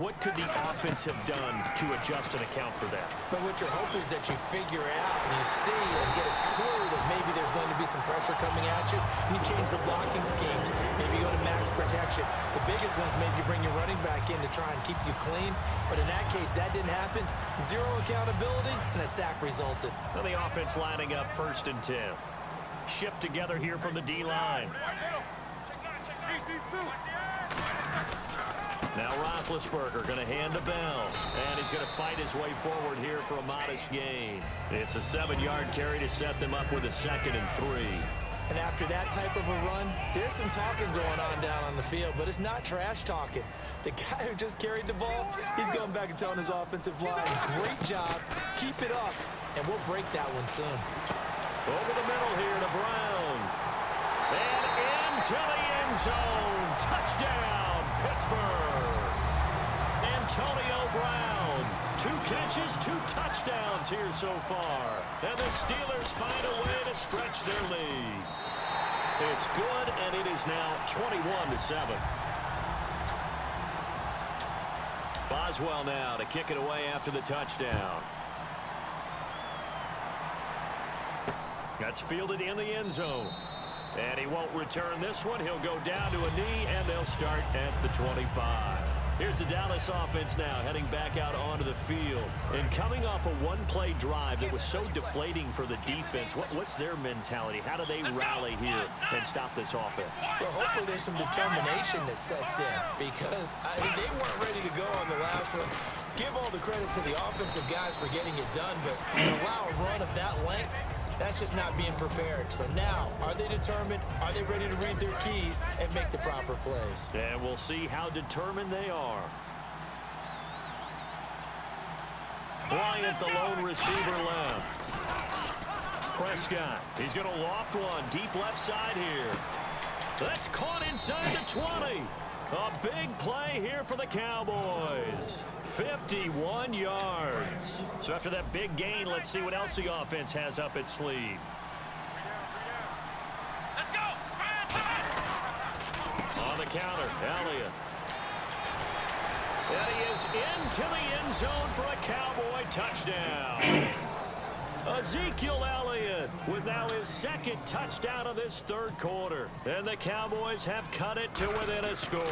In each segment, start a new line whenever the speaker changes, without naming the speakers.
What could the offense have done to adjust and account for that?
But what you're hoping is that you figure out and you see and get a clue that maybe there's going to be some pressure coming at you, and you change the blocking schemes. Maybe you go to max protection. The biggest ones, maybe you bring your running back in to try and keep you clean. But in that case, that didn't happen. Zero accountability, and a sack resulted.
Well, the offense lining up 1st and 10. Shift together here from the D-line. Now Roethlisberger going to hand to Bell, and he's going to fight his way forward here for a modest gain. It's a 7-yard carry to set them up with a 2nd and 3.
And after that type of a run, there's some talking going on down on the field, but it's not trash talking. The guy who just carried the ball, he's going back and telling his offensive line, great job, keep it up, and we'll break that one soon.
Over the middle here to Brown. And into the end zone. Touchdown, Pittsburgh. Antonio Brown. 2 catches, 2 touchdowns here so far. And the Steelers find a way to stretch their lead. It's good, and it is now 21-7. Boswell now to kick it away after the touchdown. That's fielded in the end zone. And he won't return this one. He'll go down to a knee, and they'll start at the 25. Here's the Dallas offense now heading back out onto the field. And coming off a one-play drive that was so deflating for the defense, what's their mentality? How do they rally here and stop this offense?
Well, hopefully there's some determination that sets in, because they weren't ready to go on the last one. Give all the credit to the offensive guys for getting it done, but allow a run of that length, that's just not being prepared. So now, are they determined? Are they ready to read their keys and make the proper plays?
And we'll see how determined they are. Bryant, the lone receiver, left. Prescott, he's going to loft one deep left side here. That's caught inside the 20. A big play here for the Cowboys. 51 yards. So after that big gain, let's see what else the offense has up its sleeve.
Let's go.
On the counter, Elliott. And he is into the end zone for a Cowboy touchdown. Ezekiel Elliott with now his 2nd touchdown of this 3rd quarter. And the Cowboys have cut it to within a score.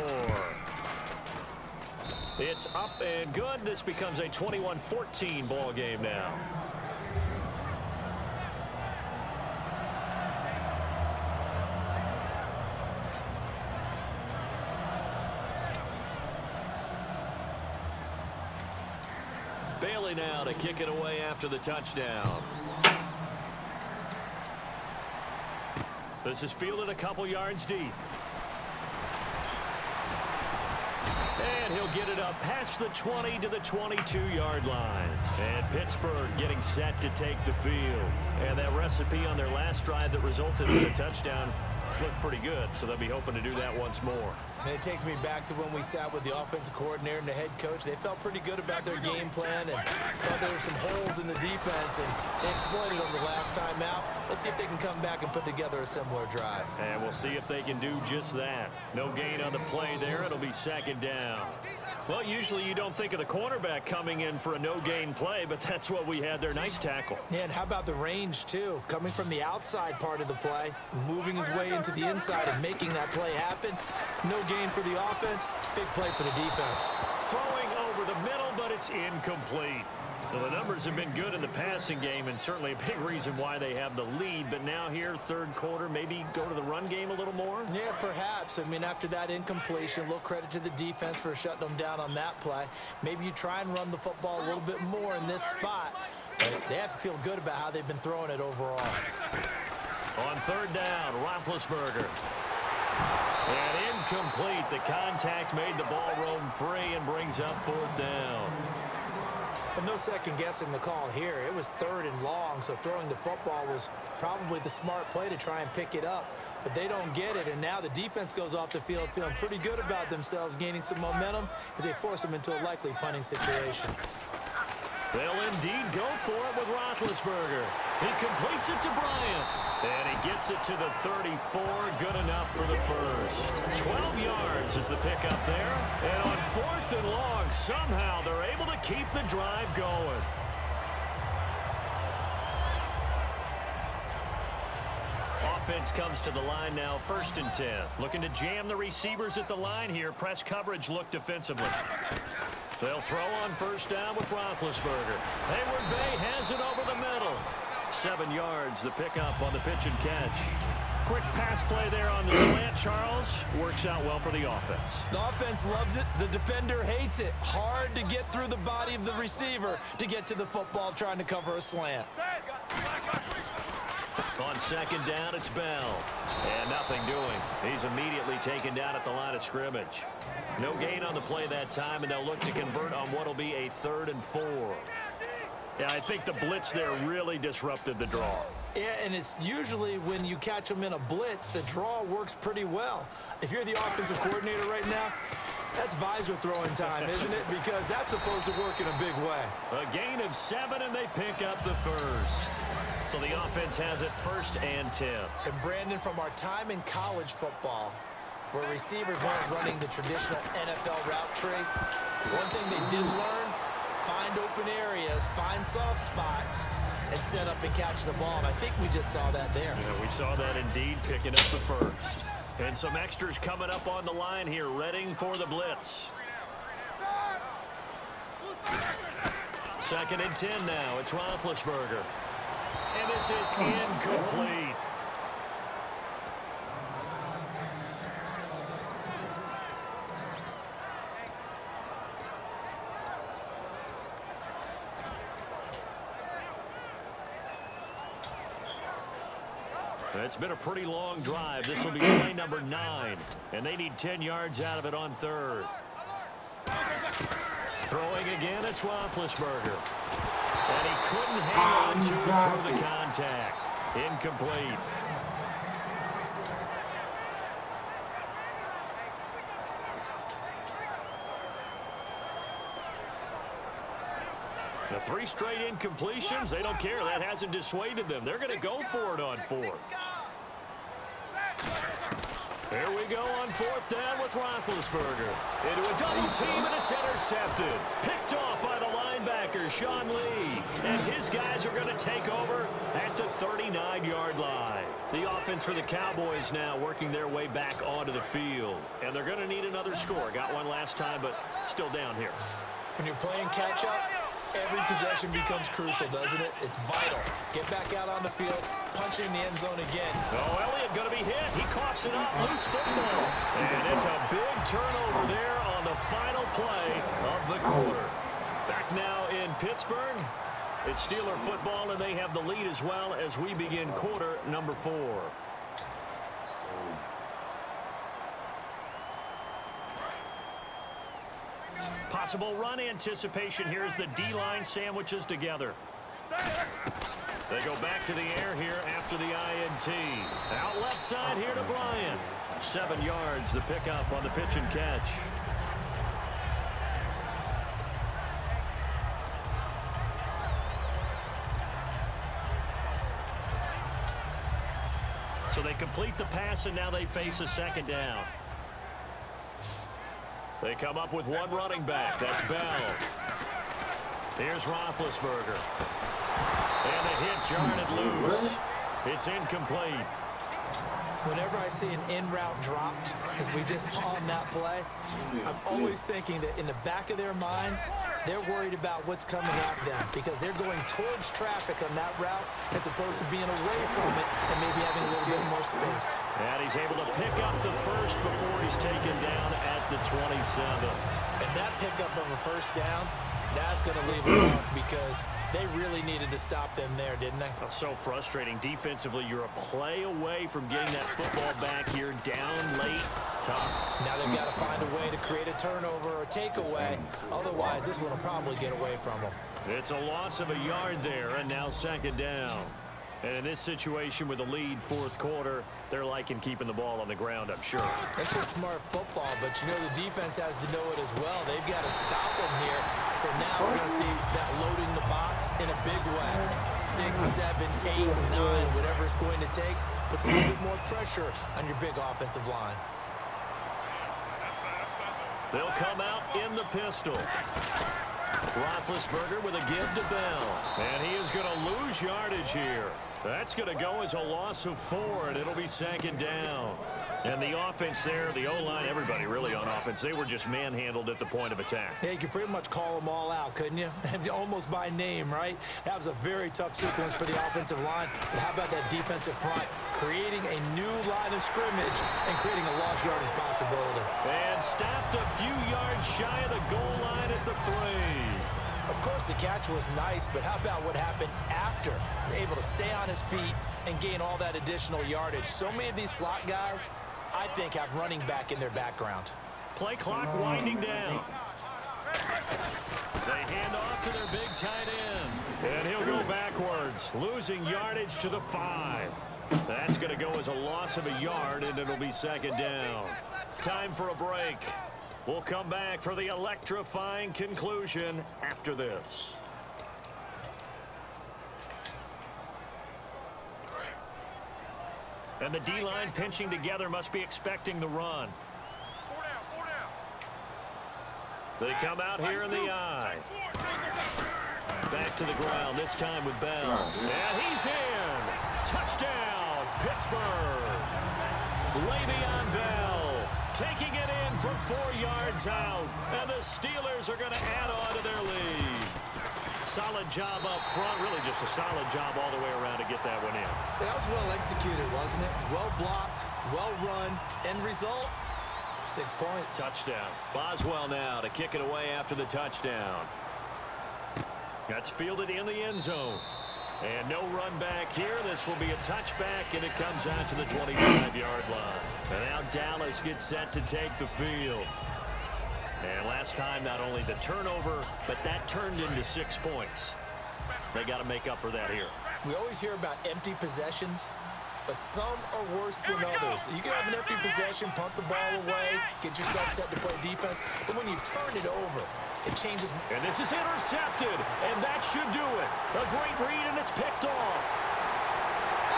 It's up and good. This becomes a 21-14 ball game now. Bailey now to kick it away after the touchdown. This is fielded a couple yards deep. And he'll get it up past the 20 to the 22-yard line. And Pittsburgh getting set to take the field. And that recipe on their last drive that resulted in a touchdown looked pretty good, so they'll be hoping to do that once more.
And it takes me back to when we sat with the offensive coordinator and the head coach. They felt pretty good about their game plan and thought there were some holes in the defense, and they exploited them the last time out. Let's see if they can come back and put together a similar drive.
And we'll see if they can do just that. No gain on the play there. It'll be 2nd down. Well, usually you don't think of the cornerback coming in for a no-gain play, but that's what we had there. Nice tackle.
Yeah, and how about the range, too? Coming from the outside part of the play, moving his way into the inside and making that play happen. No gain for the offense, big play for the defense.
Throwing over the middle, but it's incomplete. Well, the numbers have been good in the passing game, and certainly a big reason why they have the lead. But now here, 3rd quarter, maybe go to the run game a little more?
Yeah, perhaps. I mean, after that incompletion, a little credit to the defense for shutting them down on that play. Maybe you try and run the football a little bit more in this spot. But they have to feel good about how they've been throwing it overall.
On 3rd down, Roethlisberger. And incomplete. The contact made the ball roam free and brings up 4th down.
But no second-guessing the call here. It was 3rd and long, so throwing the football was probably the smart play to try and pick it up. But they don't get it, and now the defense goes off the field feeling pretty good about themselves, gaining some momentum as they force them into a likely punting situation.
They'll indeed go for it with Roethlisberger. He completes it to Bryant. And he gets it to the 34. Good enough for the first. 12 yards is the pickup there. And on 4th and long, somehow they're able to keep the drive going. Offense comes to the line now, 1st and 10. Looking to jam the receivers at the line here. Press coverage look defensively. They'll throw on 1st down with Roethlisberger. Hayward Bay has it over the middle. 7 yards, the pickup on the pitch and catch. Quick pass play there on the slant, Charles. Works out well for the offense.
The offense loves it. The defender hates it. Hard to get through the body of the receiver to get to the football trying to cover a slant.
On 2nd down, it's Bell. And nothing doing. He's immediately taken down at the line of scrimmage. No gain on the play that time, and they'll look to convert on what will be a 3rd and 4. Yeah, I think the blitz there really disrupted the draw.
Yeah, and it's usually when you catch them in a blitz, the draw works pretty well. If you're the offensive coordinator right now, that's visor throwing time, isn't it? Because that's supposed to work in a big way.
A gain of 7, and they pick up the first. So the offense has it 1st and 10.
And Brandon, from our time in college football, where receivers weren't running the traditional NFL route tree, one thing they did learn, find open areas, find soft spots, and set up and catch the ball. And I think we just saw that there.
Yeah, we saw that indeed, picking up the first. And some extras coming up on the line here, readying for the blitz. 2nd and 10 now. It's Roethlisberger. And this is incomplete. It's been a pretty long drive. This will be play number 9. And they need 10 yards out of it on 3rd. Throwing again, it's Roethlisberger. And he couldn't hang on to it through the contact. Incomplete. The 3 straight incompletions, they don't care. That hasn't dissuaded them. They're going to go for it on 4th. Here we go on 4th down with Roethlisberger. Into a double team, and it's intercepted. Picked off by the linebacker, Sean Lee. And his guys are going to take over at the 39-yard line. The offense for the Cowboys now working their way back onto the field. And they're going to need another score. Got one last time, but still down here.
When you're playing catch-up, every possession becomes crucial, doesn't it? It's vital. Get back out on the field, punch it in the end zone again.
Oh, Elliott going to be hit. He coughs it up, loose football. And it's a big turnover there on the final play of the quarter. Back now in Pittsburgh. It's Steeler football, and they have the lead as well as we begin quarter number 4. Possible run anticipation here as the D-line sandwiches together. They go back to the air here after the INT. Out left side here to Bryant. 7 yards, the pickup on the pitch and catch. So they complete the pass, and now they face a 2nd down. They come up with one running back. That's Bell. Here's Roethlisberger. And the hit jarred it loose. It's incomplete.
Whenever I see an in-route dropped, as we just saw in that play, I'm always thinking that in the back of their mind, they're worried about what's coming at them because they're going towards traffic on that route as opposed to being away from it and maybe having a little bit more space.
And he's able to pick up the first before he's taken down at the 27.
And that pickup of a 1st down, that's going to leave them off because they really needed to stop them there, didn't they?
Oh, so frustrating. Defensively, you're a play away from getting that football back here, down late, tough.
Now they've got to find a way to create a turnover or takeaway. Otherwise, this one will probably get away from them.
It's a loss of a yard there, and now 2nd down. And in this situation with a lead 4th quarter, they're liking keeping the ball on the ground, I'm sure.
It's just smart football, but you know the defense has to know it as well. They've got to stop them here So now we're going to see that loading the box in a big way. 6, 7, 8, 9, whatever it's going to take, puts a little bit more pressure on your big offensive line.
They'll come out in the pistol. Roethlisberger with a give to Bell. And he is going to lose yardage here. That's going to go as a loss of 4, and it'll be second down. And the offense there, the O-line, everybody really on offense, they were just manhandled at the point of attack.
Yeah, you could pretty much call them all out, couldn't you? Almost by name, right? That was a very tough sequence for the offensive line. But how about that defensive front? Creating a new line of scrimmage and creating a lost yardage possibility.
And stopped a few yards shy of the goal line at the 3.
Of course, the catch was nice, but how about what happened after? Able to stay on his feet and gain all that additional yardage. So many of these slot guys, I think, have running back in their background.
Play clock winding down. They hand off to their big tight end. And he'll go backwards, losing yardage to the 5. That's going to go as a loss of a yard, and it'll be second down. Time for a break. We'll come back for the electrifying conclusion after this. And the D-line pinching together must be expecting the run. They come out here in the eye. Back to the ground, this time with Bell. And he's in. Touchdown, Pittsburgh. Le'Veon Bell taking it in from 4 yards out. And the Steelers are going to add on to their lead. Solid job up front, really just a solid job all the way around to get that one in.
That was well executed, wasn't it? Well blocked, well run, end result, 6 points.
Touchdown. Boswell now to kick it away after the touchdown. That's fielded in the end zone. And no run back here. This will be a touchback, and it comes out to the 25-yard line. And now Dallas gets set to take the field. And last time, not only the turnover, but that turned into 6 points. They got to make up for that here.
We always hear about empty possessions, but some are worse than others. You can have an empty possession, punt the ball away, get yourself set to play defense, but when you turn it over, it changes.
And this is intercepted, and that should do it. A great read, and it's picked off.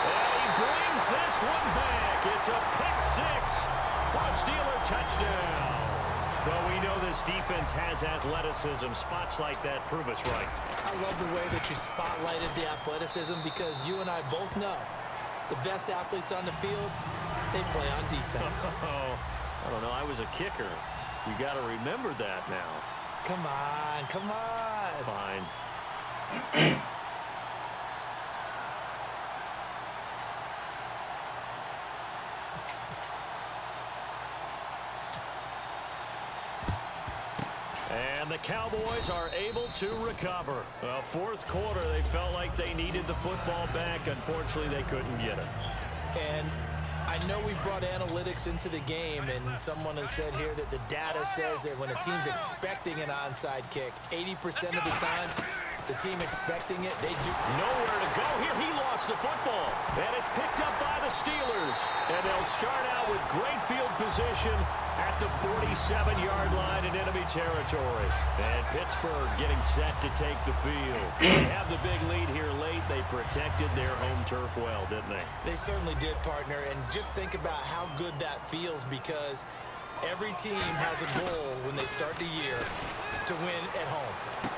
And he brings this one back. It's a pick 6 for a Steeler touchdown. Well, we know this defense has athleticism. Spots like that prove us right.
I love the way that you spotlighted the athleticism because you and I both know the best athletes on the field, they play on defense.
Oh, I don't know. I was a kicker. You got to remember that now.
Come on, come on.
Fine. And the Cowboys are able to recover. Fourth quarter, they felt like they needed the football back. Unfortunately, they couldn't get it.
And I know we brought analytics into the game, and someone has said here that the data says that when a team's expecting an onside kick, 80% of the time, the team expecting it, they do.
Nowhere to go here. He lost the football. And it's picked up by the Steelers. And they'll start out with great field position at the 47-yard line in enemy territory. And Pittsburgh getting set to take the field. They have the big lead here late. They protected their home turf well, didn't they?
They certainly did, partner. And just think about how good that feels because every team has a goal when they start the year to win at home.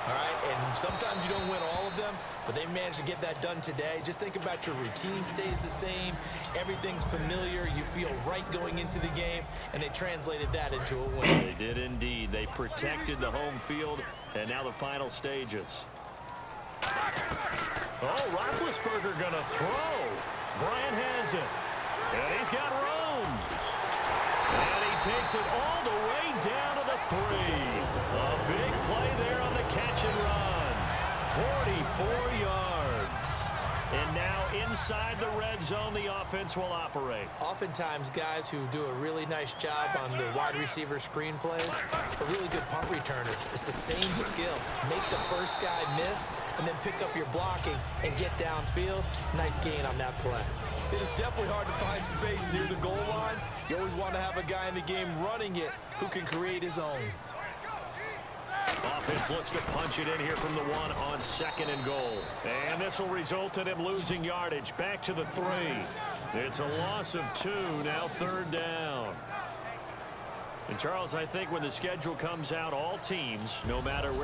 All right, and sometimes you don't win all of them, but they managed to get that done today. Just think about your routine stays the same. Everything's familiar. You feel right going into the game, and they translated that into a win.
They did indeed. They protected the home field, and now the final stages. Oh, Roethlisberger going to throw. Bryant has it, and he's got room. And he takes it all the way down to the 3. A big play there on the catch and run. 44 yards. And now inside the red zone, the offense will operate.
Oftentimes, guys who do a really nice job on the wide receiver screen plays are really good punt returners. It's the same skill. Make the first guy miss and then pick up your blocking and get downfield. Nice gain on that play. It is definitely hard to find space near the goal line. You always want to have a guy in the game running it who can create his own.
Offense looks to punch it in here from the 1 on 2nd and goal. And this will result in him losing yardage. Back to the 3. It's a loss of 2. Now 3rd down. And, Charles, I think when the schedule comes out, all teams, no matter where